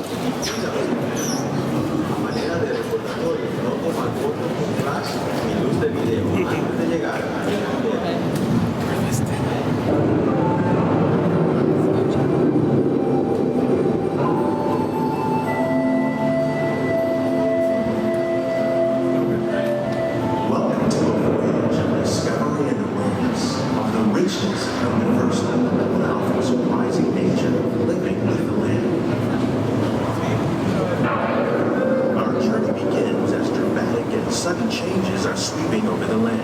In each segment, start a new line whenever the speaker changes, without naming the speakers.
A manera de recordatorio, no tomar fotos con flash ni luz de video antes de llegar a la Welcome to a voyage of discovery and awareness of the richness of the universal and often surprising nature of living with the land. Our journey begins as dramatic and sudden changes are sweeping over the land.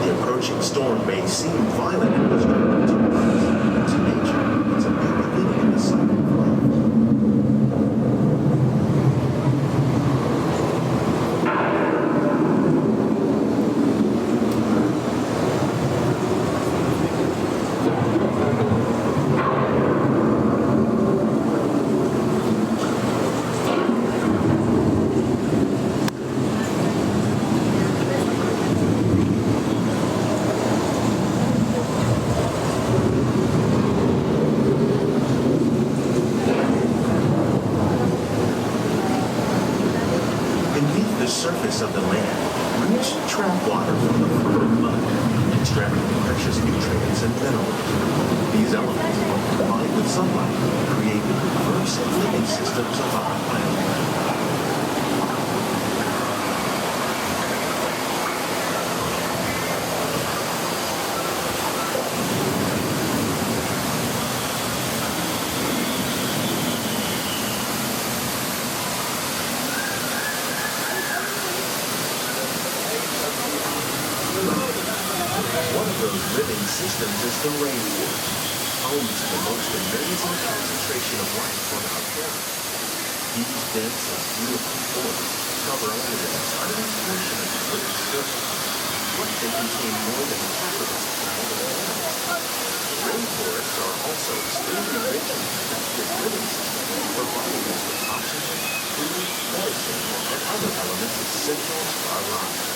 The approaching storm may seem violent and destructive to us, but to nature, it's a new beginning in the cycle of life. Beneath the surface of the land, roots trap water from the fertile mud, extracting precious nutrients and minerals. These elements, combined with sunlight, create the diverse living systems of our planet. One of those living systems is the rainforest, home to the most amazing concentration of life on our planet. These dense and beautiful forests cover only a tiny portion of the Earth's surface, but they contain more than half of its planet. Rainforests are also extremely rich in productive living systems, providing us with oxygen, food, medicine, and other elements essential to our lives.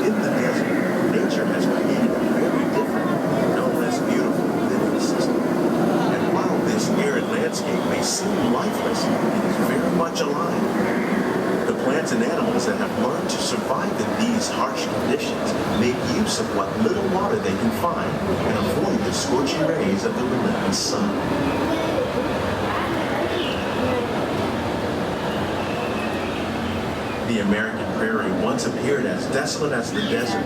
In the desert, nature has created a very different, no less beautiful living system. And while this arid landscape may seem lifeless, it is very much alive. The plants and animals that have learned to survive in these harsh conditions make use of what little water they can find and avoid the scorching rays of the relentless sun. The American prairie once appeared as desolate as the desert,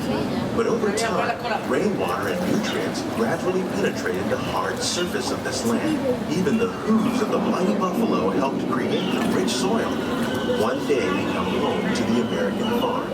but over time, rainwater and nutrients gradually penetrated the hard surface of this land. Even the hooves of the mighty buffalo helped create the rich soil that would one day become home to the American farm.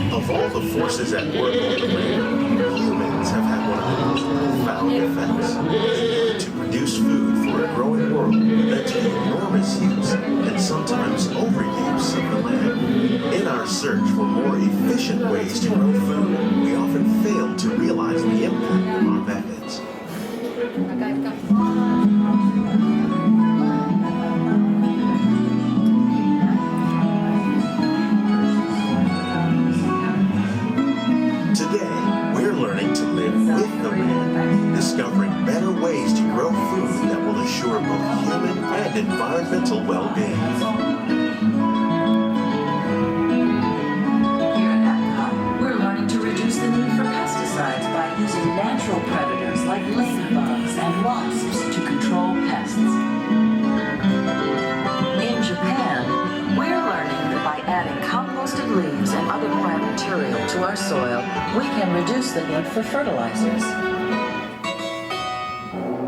Of all the forces at work on the land, humans have had one of the most profound effects. To produce food for a growing world led to the enormous use and sometimes overuse of the land. In our search for more efficient ways to grow food, we often fail to realize the impact of our methods. Today, we're learning to live with the land, discovering better ways to grow food that will assure both human and environmental well-being.
Here at Epcot, we're learning to reduce the need for pesticides by using natural predators like ladybugs and wasps to control pests. In Japan, we're learning that by adding composted leaves and other plant material to our soil, we can reduce the need for fertilizers.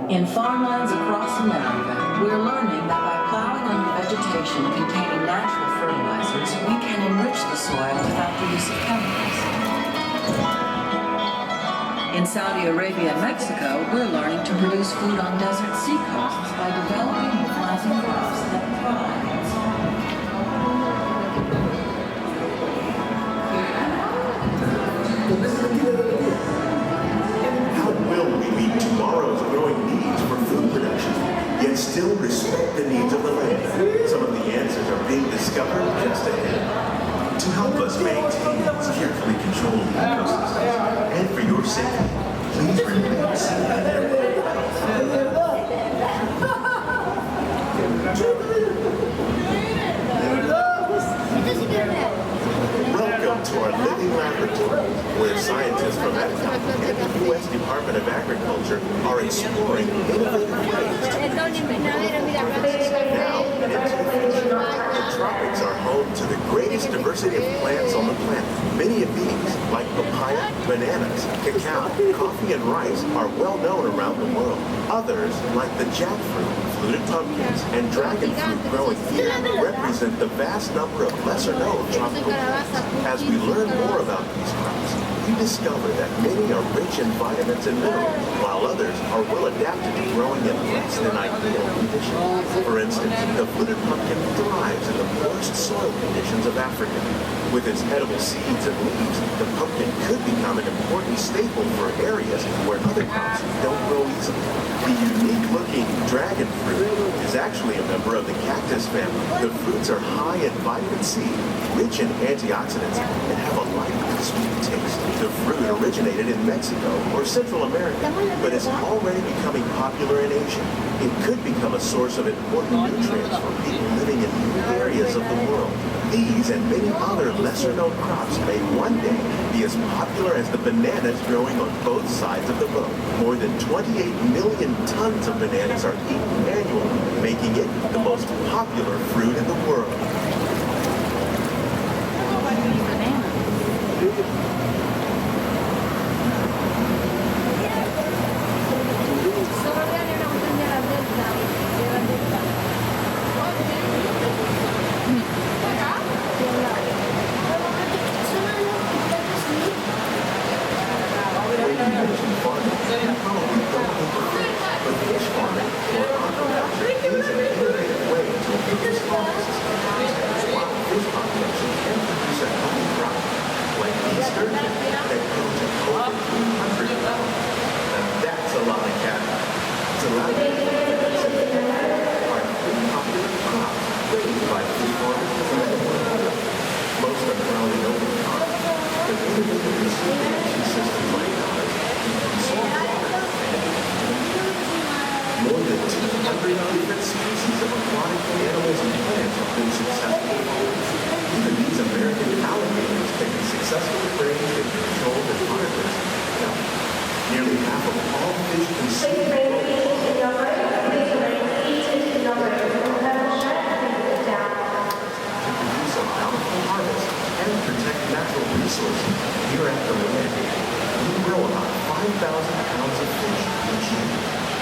In farmlands across America, we're learning that by plowing under vegetation containing natural fertilizers, we can enrich the soil without the use of chemicals. In Saudi Arabia and Mexico, we're learning to produce food on desert seacoasts by developing and planting crops that thrive in salt.
How will we meet tomorrow's growing needs for food production, yet still respect the needs of the land? Some of the answers are being discovered just ahead. To help us maintain these carefully controlled ecosystems, and for your safety, please remain seated. Welcome to our living laboratory, where scientists from Epcot and the U.S. Department of Agriculture are exploring innovative ways to reduce food waste. Now, in the tropics are home to the greatest diversity of plants on the planet. Many of these, like papaya, bananas, cacao, coffee, and rice, are well known around the world. Others, like the jackfruit, fluted pumpkins, and dragon fruit growing here, represent the vast number of lesser-known tropical plants. As we learn more about these crops, we discover that many are rich in vitamins and minerals, while others are well adapted to growing in less than ideal conditions. For instance, the fluted pumpkin thrives in the poorest soil conditions of Africa. With its edible seeds and leaves, the pumpkin could become an important staple for areas where other crops don't grow easily. The unique-looking dragon fruit is actually a member of the cactus family. The fruits are high in vitamin C, rich in antioxidants, and have a light, sweet taste. The fruit originated in Mexico or Central America, but is already becoming popular in Asia. It could become a source of important nutrients for people living in new areas of the world. These and many other lesser-known crops may one day be as popular as the bananas growing on both sides of the boat. More than 28 million tons of bananas are eaten annually, making it the most popular fruit in the world.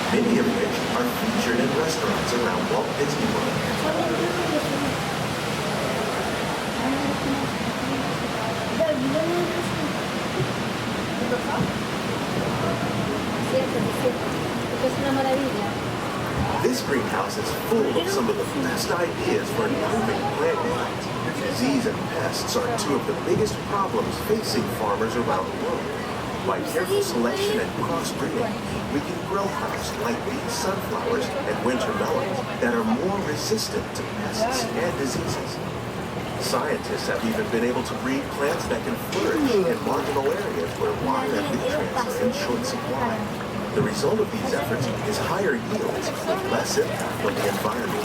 Many of which are featured in restaurants around Walt Disney World. This greenhouse is full of some of the best ideas for improving plant yields. Disease and pests are two of the biggest problems facing farmers around the world. By careful selection and crossbreeding, we can grow crops like these sunflowers and winter melons that are more resistant to pests and diseases. Scientists have even been able to breed plants that can flourish in marginal areas where water and nutrients are in short supply. The result of these efforts is higher yields with less impact on the environment.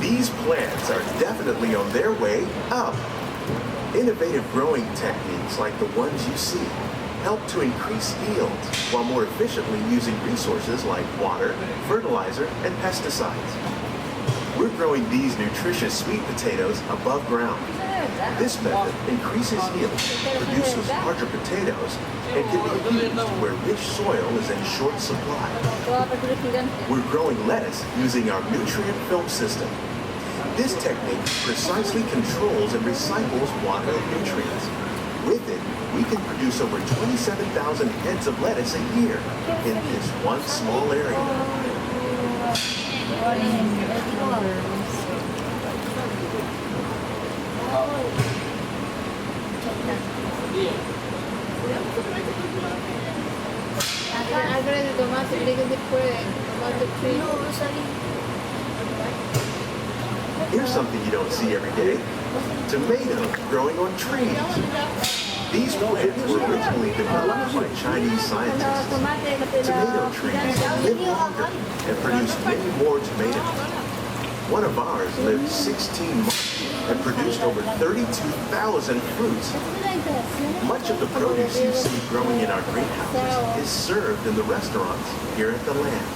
These plants are definitely on their way up. Innovative growing techniques like the ones you see help to increase yields while more efficiently using resources like water, fertilizer, and pesticides. We're growing these nutritious sweet potatoes above ground. This method increases yield, produces larger potatoes, and can be used where rich soil is in short supply. We're growing lettuce using our nutrient film system. This technique precisely controls and recycles water and nutrients. With it, we can produce over 27,000 heads of lettuce a year in this one small area. Here's something you don't see every day. Tomatoes growing on trees. These plants were originally developed by Chinese scientists. Tomato trees live longer and produce many more tomatoes. One of ours lived 16 months and produced over 32,000 fruits. Much of the produce you see growing in our greenhouses is served in the restaurants here at the land.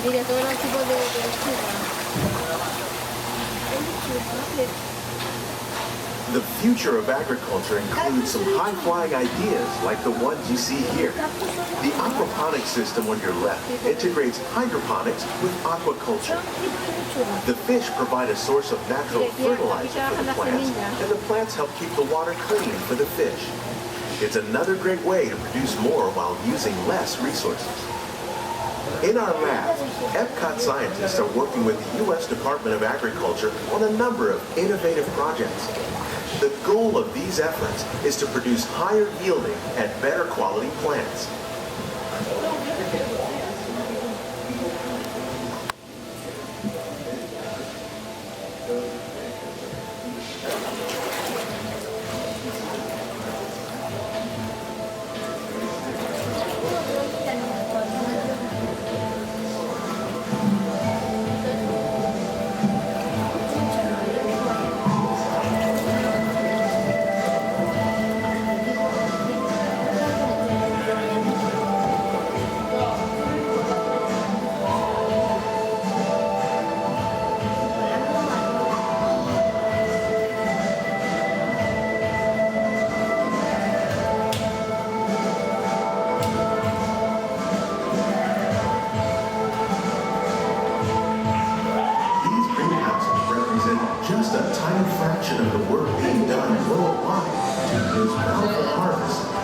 Mira, todos los tipos de lechuga.
The future of agriculture includes some high-flying ideas like the ones you see here. The aquaponics system on your left integrates hydroponics with aquaculture. The fish provide a source of natural fertilizer for the plants, and the plants help keep the water clean for the fish. It's another great way to produce more while using less resources. In our lab, Epcot scientists are working with the U.S. Department of Agriculture on a number of innovative projects. The goal of these efforts is to produce higher yielding and better quality plants. Just a tiny fraction of the work being done worldwide to produce bountiful harvests